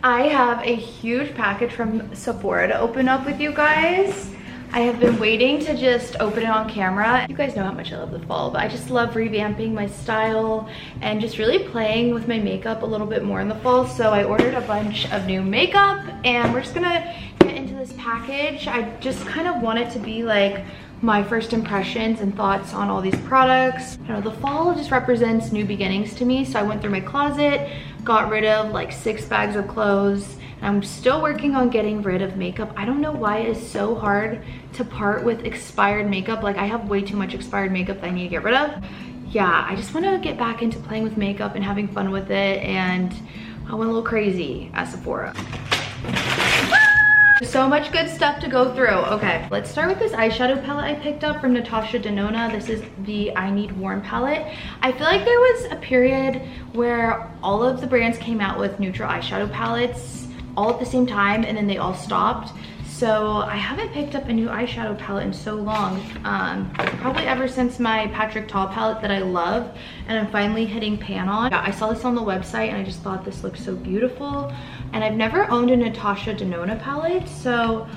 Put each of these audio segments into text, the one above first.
I have a huge package from Sephora to open up with you guys. I have been waiting to just open it on camera. You guys know how much I love the fall, but I just love revamping my style and just really playing with my makeup a little bit more in the fall. So I ordered a bunch of new makeup and we're just gonna get into this package. I just kind of want it to be like my first impressions and thoughts on all these products. You know, the fall just represents new beginnings to me. So I went through my closet, got rid of like 6 bags of clothes. I'm still working on getting rid of makeup. I don't know why it is so hard to part with expired makeup. Like I have way too much expired makeup that I need to get rid of. Yeah, I just want to get back into playing with makeup and having fun with it, and I went a little crazy at Sephora. So much good stuff to go through. Okay, let's start with this eyeshadow palette I picked up from Natasha Denona. This is the I Need Warm palette. I feel like there was a period where all of the brands came out with neutral eyeshadow palettes all at the same time and then they all stopped. So I haven't picked up a new eyeshadow palette in so long, probably ever since my Patrick Ta palette that I love, and I'm finally hitting pan on. I saw this on the website and I just thought this looked so beautiful, and I've never owned a Natasha Denona palette, so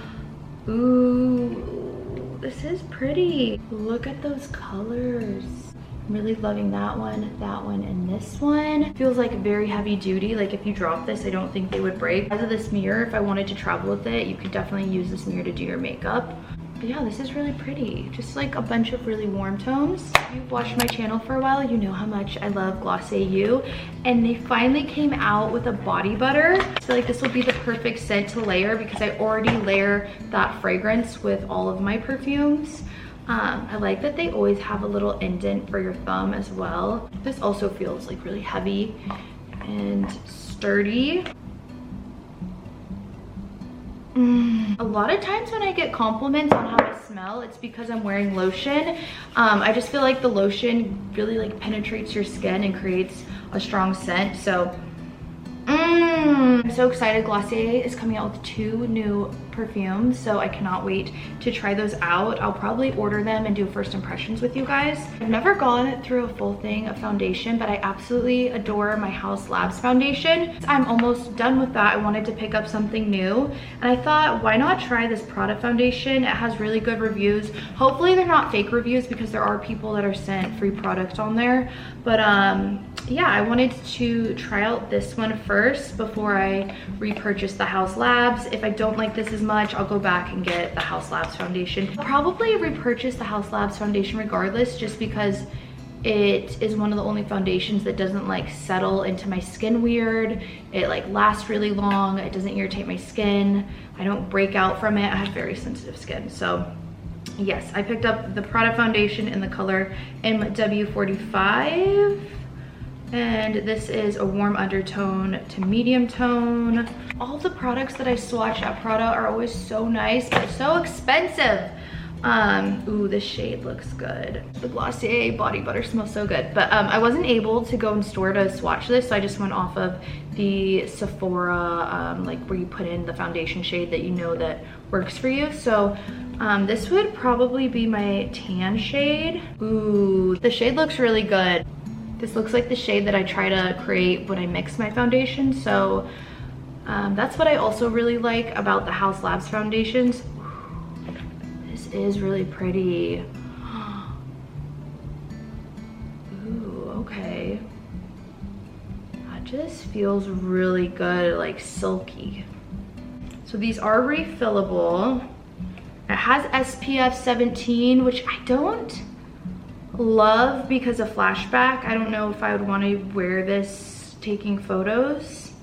ooh, this is pretty. Look at those colors. I'm really loving that one, and this one. Feels like very heavy duty. Like if you drop this, I don't think they would break. As of this mirror, if I wanted to travel with it, you could definitely use this mirror to do your makeup. But yeah, this is really pretty. Just like a bunch of really warm tones. If you've watched my channel for a while, you know how much I love Glossier, and they finally came out with a body butter. I feel like this will be the perfect scent to layer because I already layer that fragrance with all of my perfumes. I like that they always have a little indent for your thumb as well. This also feels like really heavy and sturdy. A lot of times when I get compliments on how I smell, it's because I'm wearing lotion. I just feel like the lotion really like penetrates your skin and creates a strong scent. So I'm so excited. Glossier is coming out with 2 new perfumes, so I cannot wait to try those out. I'll probably order them and do first impressions with you guys. I've never gone through a full thing of foundation, but I absolutely adore my House Labs foundation. I'm almost done with that. I wanted to pick up something new, and I thought, why not try this Prada foundation? It has really good reviews. Hopefully they're not fake reviews because there are people that are sent free product on there, but yeah, I wanted to try out this one first before I repurchase the House Labs. If I don't like this as much, I'll go back and get the House Labs foundation. I'll probably repurchase the House Labs foundation regardless, just because it is one of the only foundations that doesn't like settle into my skin weird. It like lasts really long. It doesn't irritate my skin. I don't break out from it. I have very sensitive skin. So yes, I picked up the Prada foundation in the color MW45. And this is a warm undertone to medium tone. All the products that I swatch at Prada are always so nice, but so expensive. Ooh, this shade looks good. The Glossier body butter smells so good. But I wasn't able to go in store to swatch this, so I just went off of the Sephora, like where you put in the foundation shade that you know that works for you. So this would probably be my tan shade. Ooh, the shade looks really good. This looks like the shade that I try to create when I mix my foundation. So that's what I also really like about the House Labs foundations. This is really pretty. Ooh, okay. That just feels really good, like silky. So these are refillable. It has SPF 17, which I don't love because of flashback. I don't know if I would want to wear this taking photos.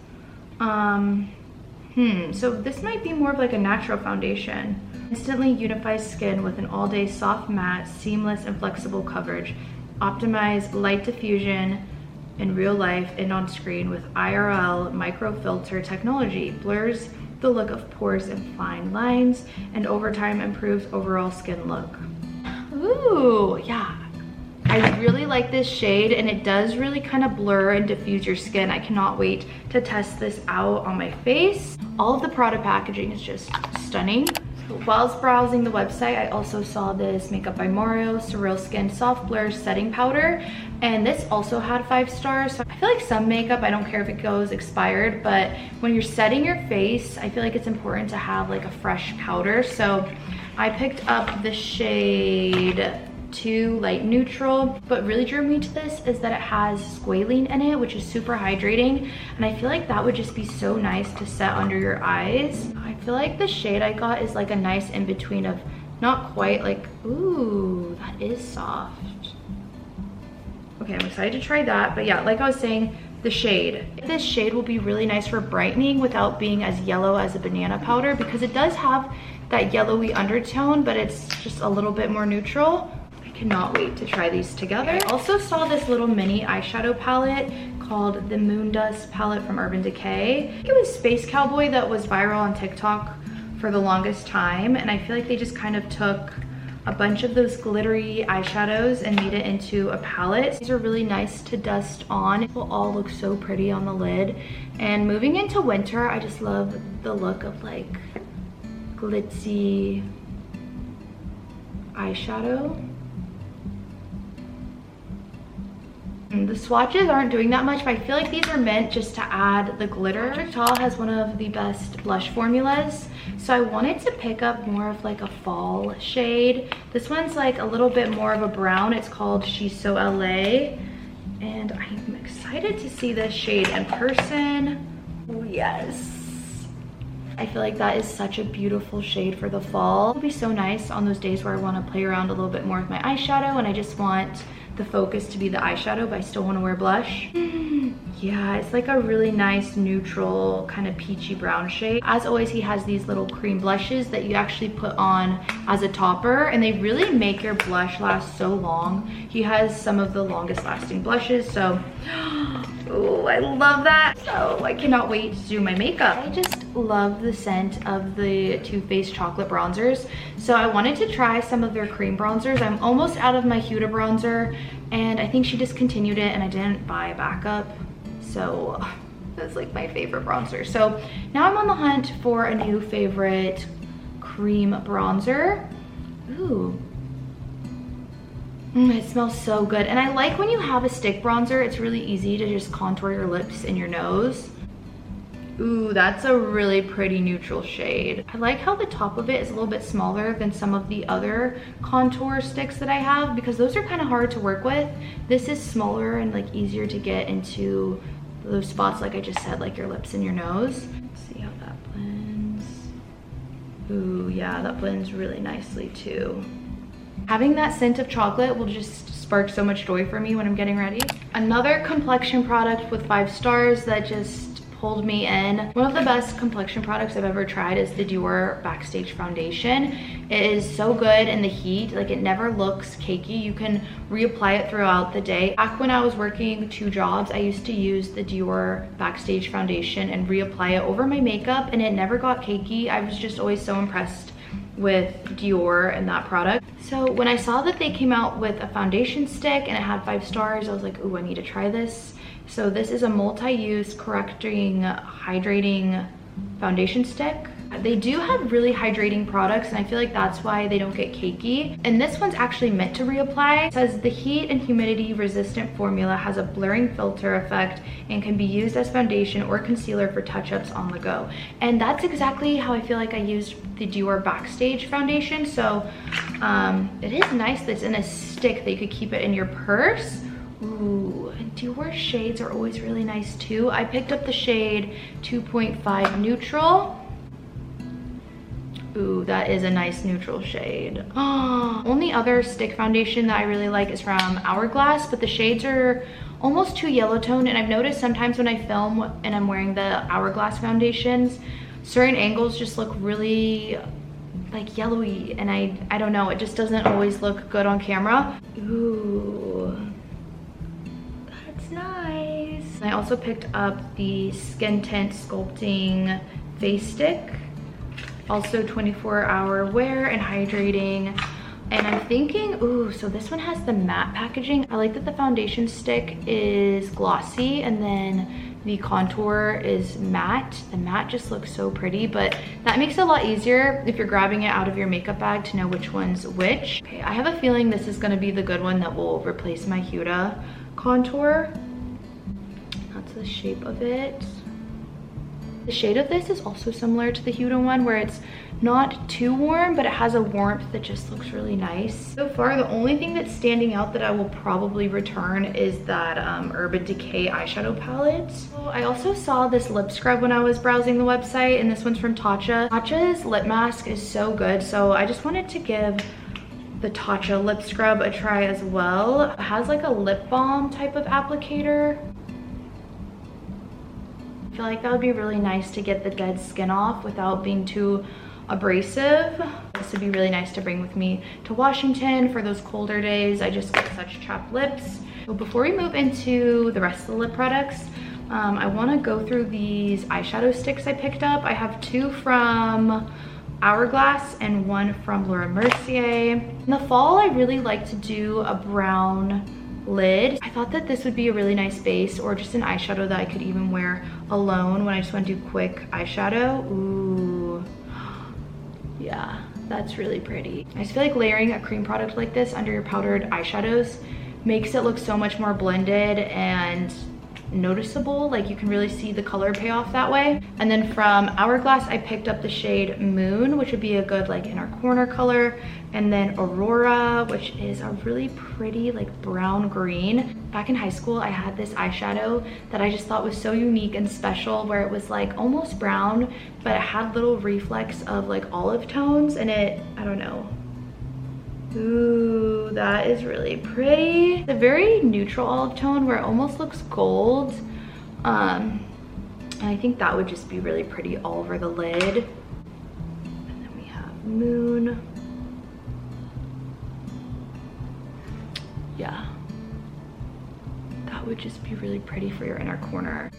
So this might be more of like a natural foundation. Instantly unifies skin with an all-day soft matte, seamless and flexible coverage. Optimize light diffusion in real life and on screen with IRL micro filter technology. Blurs the look of pores and fine lines, and over time improves overall skin look. Ooh, yeah. I really like this shade, and it does really kind of blur and diffuse your skin. I cannot wait to test this out on my face. All of the product packaging is just stunning. While I was browsing the website, I also saw this Makeup by Mario SurrealSkin Soft Blur Setting Powder, and this also had 5 stars. So I feel like some makeup, I don't care if it goes expired, but when you're setting your face, I feel like it's important to have like a fresh powder. So I picked up the shade 2 Light Neutral. What really drew me to this is that it has squalene in it, which is super hydrating, and I feel like that would just be so nice to set under your eyes. I feel like the shade I got is like a nice in-between of not quite like, ooh, that is soft. Okay, I'm excited to try that. But yeah, like I was saying, the shade. This shade will be really nice for brightening without being as yellow as a banana powder, because it does have that yellowy undertone, but it's just a little bit more neutral. I cannot wait to try these together. I also saw this little mini eyeshadow palette called the Moondust palette from Urban Decay. I think it was Space Cowboy that was viral on TikTok for the longest time, and I feel like they just kind of took a bunch of those glittery eyeshadows and made it into a palette. These are really nice to dust on. It will all look so pretty on the lid. And moving into winter, I just love the look of like glitzy eyeshadow. The swatches aren't doing that much, but I feel like these are meant just to add the glitter. Tall has one of the best blush formulas, so I wanted to pick up more of like a fall shade. This one's like a little bit more of a brown. It's called She's So LA, and I'm excited to see this shade in person. Oh yes. I feel like that is such a beautiful shade for the fall. It'll be so nice on those days where I want to play around a little bit more with my eyeshadow and I just want the focus to be the eyeshadow, but I still want to wear blush. Yeah, it's like a really nice neutral kind of peachy brown shade. As always, he has these little cream blushes that you actually put on as a topper, and they really make your blush last so long. He has some of the longest lasting blushes, so oh, I love that. So I cannot wait to do my makeup. I just love the scent of the Too Faced chocolate bronzers, so I wanted to try some of their cream bronzers. I'm almost out of my Huda bronzer, and I think she discontinued it and I didn't buy a backup, so that's like my favorite bronzer. So now I'm on the hunt for a new favorite cream bronzer. Ooh. It smells so good, and I like when you have a stick bronzer, it's really easy to just contour your lips and your nose. Ooh, that's a really pretty neutral shade. I like how the top of it is a little bit smaller than some of the other contour sticks that I have, because those are kind of hard to work with. This is smaller and like easier to get into those spots like I just said, like your lips and your nose. Let's see how that blends. Ooh, yeah, that blends really nicely too. Having that scent of chocolate will just spark so much joy for me when I'm getting ready. Another complexion product with 5 stars that just pulled me in. One of the best complexion products I've ever tried is the DIOR Backstage Foundation. It is so good in the heat, like it never looks cakey. You can reapply it throughout the day. Back when I was working 2 jobs, I used to use the DIOR Backstage Foundation and reapply it over my makeup, and it never got cakey. I was just always so impressed with DIOR and that product. So when I saw that they came out with a foundation stick and it had 5 stars, I was like, ooh, I need to try this. So this is a multi-use correcting, hydrating foundation stick. They do have really hydrating products, and I feel like that's why they don't get cakey. And this one's actually meant to reapply. It says the heat and humidity resistant formula has a blurring filter effect and can be used as foundation or concealer for touch-ups on the go. And that's exactly how I feel like I used the DIOR Backstage foundation. So it is nice that it's in a stick that you could keep it in your purse. Ooh, and DIOR shades are always really nice too. I picked up the shade 2.5 Neutral. Ooh, that is a nice neutral shade. Oh, only other stick foundation that I really like is from Hourglass, but the shades are almost too yellow toned, and I've noticed sometimes when I film and I'm wearing the Hourglass foundations, certain angles just look really like yellowy, and I don't know, it just doesn't always look good on camera. Ooh, that's nice. I also picked up the Skin Tint Sculpting Face Stick. Also 24-hour wear and hydrating. And I'm thinking, ooh, so this one has the matte packaging. I like that the foundation stick is glossy, and then the contour is matte. The matte just looks so pretty, but that makes it a lot easier if you're grabbing it out of your makeup bag to know which one's which. Okay, I have a feeling this is gonna be the good one that will replace my Huda contour. That's the shape of it. The shade of this is also similar to the Huda one, where it's not too warm, but it has a warmth that just looks really nice. So far, the only thing that's standing out that I will probably return is that Urban Decay eyeshadow palette. So I also saw this lip scrub when I was browsing the website, and this one's from Tatcha. Tatcha's lip mask is so good, so I just wanted to give the Tatcha lip scrub a try as well. It has like a lip balm type of applicator. I feel like that would be really nice to get the dead skin off without being too abrasive. This would be really nice to bring with me to Washington for those colder days. I just get such chapped lips. So before we move into the rest of the lip products, I want to go through these eyeshadow sticks I picked up. I have 2 from Hourglass and 1 from Laura Mercier. In the fall, I really like to do a brown lid. I thought that this would be a really nice base, or just an eyeshadow that I could even wear alone when I just want to do quick eyeshadow. Ooh, yeah, that's really pretty. I just feel like layering a cream product like this under your powdered eyeshadows makes it look so much more blended and noticeable. Like you can really see the color payoff that way. And then from Hourglass, I picked up the shade Moon, which would be a good like inner corner color. And then Aurora, which is a really pretty like brown green. Back in high school, I had this eyeshadow that I just thought was so unique and special, where it was like almost brown, but it had little reflex of like olive tones, and it, I don't know. Ooh, that is really pretty. It's a very neutral olive tone where it almost looks gold. And I think that would just be really pretty all over the lid. And then we have Moon. Yeah, that would just be really pretty for your inner corner.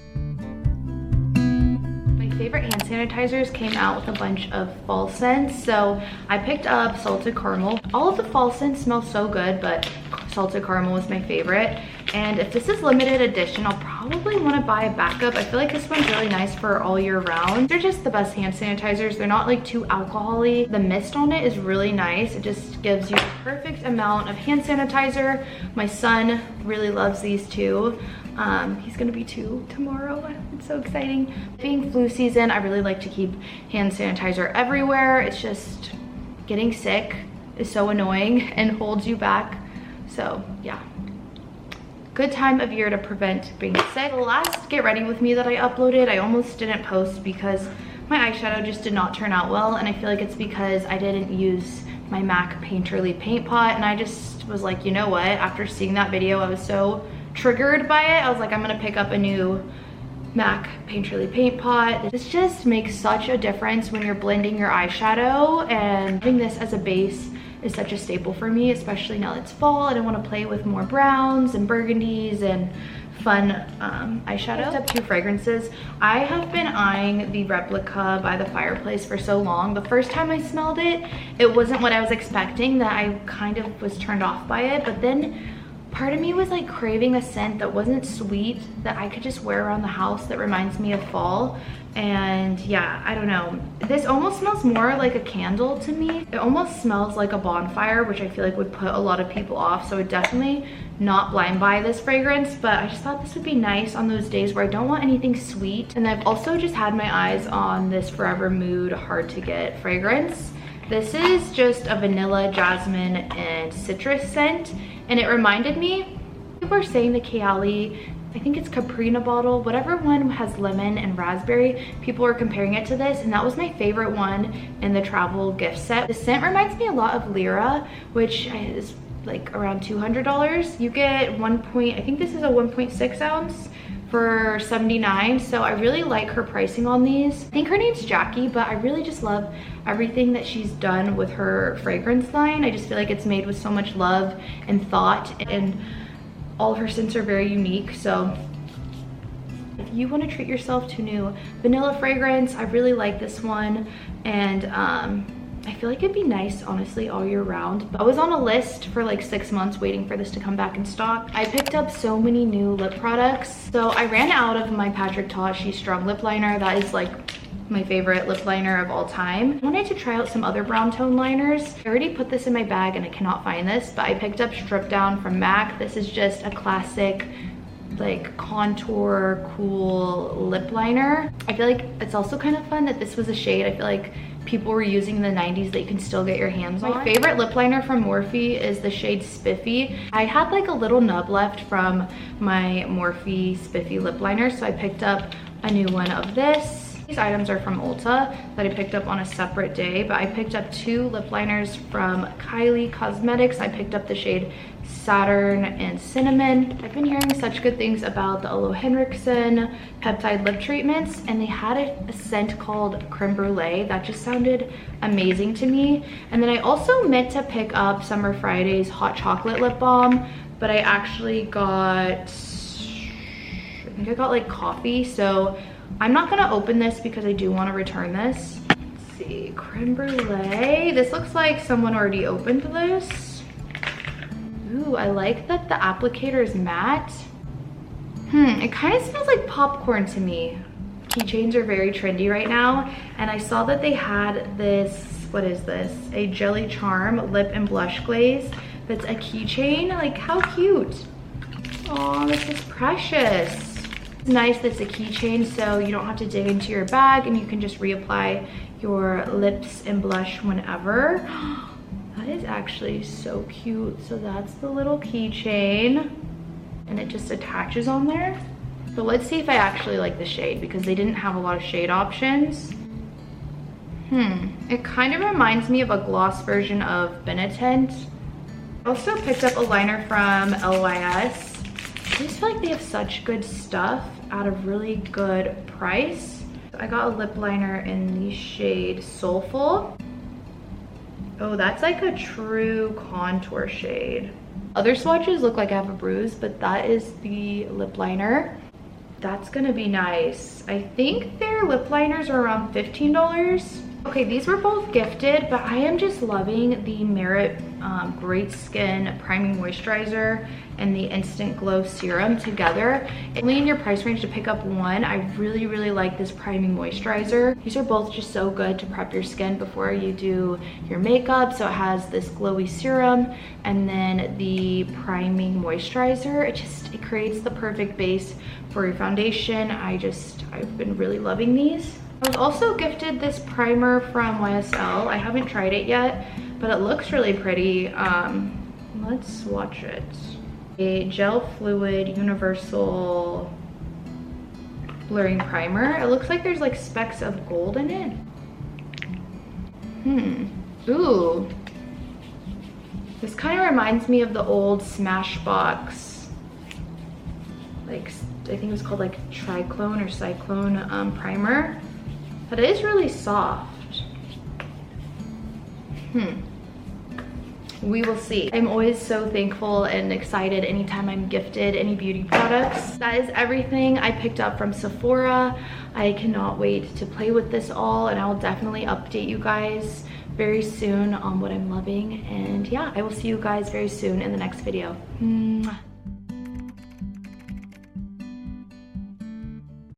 My favorite hand sanitizers came out with a bunch of fall scents. So I picked up Salted Caramel. All of the fall scents smell so good, but Salted Caramel was my favorite. And if this is limited edition, I'll probably want to buy a backup. I feel like this one's really nice for all year round. They're just the best hand sanitizers. They're not like too alcohol-y. The mist on it is really nice. It just gives you the perfect amount of hand sanitizer. My son really loves these too. He's gonna be 2 tomorrow. It's so exciting. Being flu season, I really like to keep hand sanitizer everywhere. It's just getting sick is so annoying and holds you back. So yeah, good time of year to prevent being sick. The last get ready with me that I uploaded, I almost didn't post because my eyeshadow just did not turn out well, and I feel like it's because I didn't use my MAC Painterly paint pot, and I just was like, you know what, after seeing that video, I was so triggered by it. I was like, I'm gonna pick up a new MAC Painterly paint pot. This just makes such a difference when you're blending your eyeshadow, and having this as a base is such a staple for me, especially now that it's fall and I want to play with more browns and burgundies and fun eyeshadow. I picked up 2 fragrances. I have been eyeing the Replica by the Fireplace for so long. The first time I smelled it, it wasn't what I was expecting, that I kind of was turned off by it, but then part of me was like craving a scent that wasn't sweet, that I could just wear around the house, that reminds me of fall. And yeah, I don't know. This almost smells more like a candle to me. It almost smells like a bonfire, which I feel like would put a lot of people off. So I would definitely not blind buy this fragrance, but I just thought this would be nice on those days where I don't want anything sweet. And I've also just had my eyes on this Forever Mood Hard to Get fragrance. This is just a vanilla, jasmine, and citrus scent. And it reminded me, people are saying the Kayali, I think it's Caprina bottle, whatever one has lemon and raspberry, people are comparing it to this, and that was my favorite one in the travel gift set. The scent reminds me a lot of Lyra, which is like around $200. You get I think this is a 1.6 ounce for $79, so I really like her pricing on these. I think her name's Jackie, but I really just love everything that she's done with her fragrance line. I just feel like it's made with so much love and thought, and all of her scents are very unique. So if you want to treat yourself to new vanilla fragrance, I really like this one. And I feel like it'd be nice, honestly, all year round. But I was on a list for like 6 months waiting for this to come back in stock. I picked up so many new lip products. So I ran out of my Patrick Ta She's Strong lip liner. That is like my favorite lip liner of all time. I wanted to try out some other brown tone liners. I already put this in my bag and I cannot find this, but I picked up Strip Down from MAC. This is just a classic like contour cool lip liner. I feel like it's also kind of fun that this was a shade I feel like people were using in the 90s that you can still get your hands on. My favorite lip liner from Morphe is the shade Spiffy. I had like a little nub left from my Morphe Spiffy lip liner, so I picked up a new one of this. These items are from Ulta that I picked up on a separate day, but I picked up 2 lip liners from Kylie Cosmetics. I picked up the shade Saturn and Cinnamon. I've been hearing such good things about the Olo Henriksen peptide lip treatments, and they had a scent called Crème Brûlée that just sounded amazing to me. And then I also meant to pick up Summer Friday's Hot Chocolate Lip Balm, but I actually got, I think I got like coffee, so I'm not gonna open this because I do want to return this. Let's see, Crème Brûlée. This looks like someone already opened this. Ooh, I like that the applicator is matte. It kind of smells like popcorn to me. Keychains are very trendy right now, and I saw that they had this, what is this? A Jelly Charm lip and blush glaze that's a keychain. Like, how cute. Oh, this is precious. It's nice that it's a keychain, so you don't have to dig into your bag and you can just reapply your lips and blush whenever. That is actually so cute. So that's the little keychain and it just attaches on there. So let's see if I actually like the shade because they didn't have a lot of shade options. It kind of reminds me of a gloss version of Benetint. I also picked up a liner from LYS. I just feel like they have such good stuff at a really good price. I got a lip liner in the shade Soulful. Oh, that's like a true contour shade. Other swatches look like I have a bruise, but that is the lip liner. That's gonna be nice. I think their lip liners are around $15. Okay, these were both gifted, but I am just loving the Merit Great Skin Priming Moisturizer and the Instant Glow Serum together. Only in your price range to pick up one. I really, really like this priming moisturizer. These are both just so good to prep your skin before you do your makeup. So it has this glowy serum and then the priming moisturizer. It creates the perfect base for your foundation. I've been really loving these. I was also gifted this primer from YSL. I haven't tried it yet, but it looks really pretty. Let's swatch it. A gel fluid universal blurring primer. It looks like there's like specks of gold in it. Ooh. This kind of reminds me of the old Smashbox, like I think it was called like Triclone or Cyclone primer. But it is really soft. We will see. I'm always so thankful and excited anytime I'm gifted any beauty products. That is everything I picked up from Sephora. I cannot wait to play with this all, and I will definitely update you guys very soon on what I'm loving. And yeah, I will see you guys very soon in the next video. Mwah.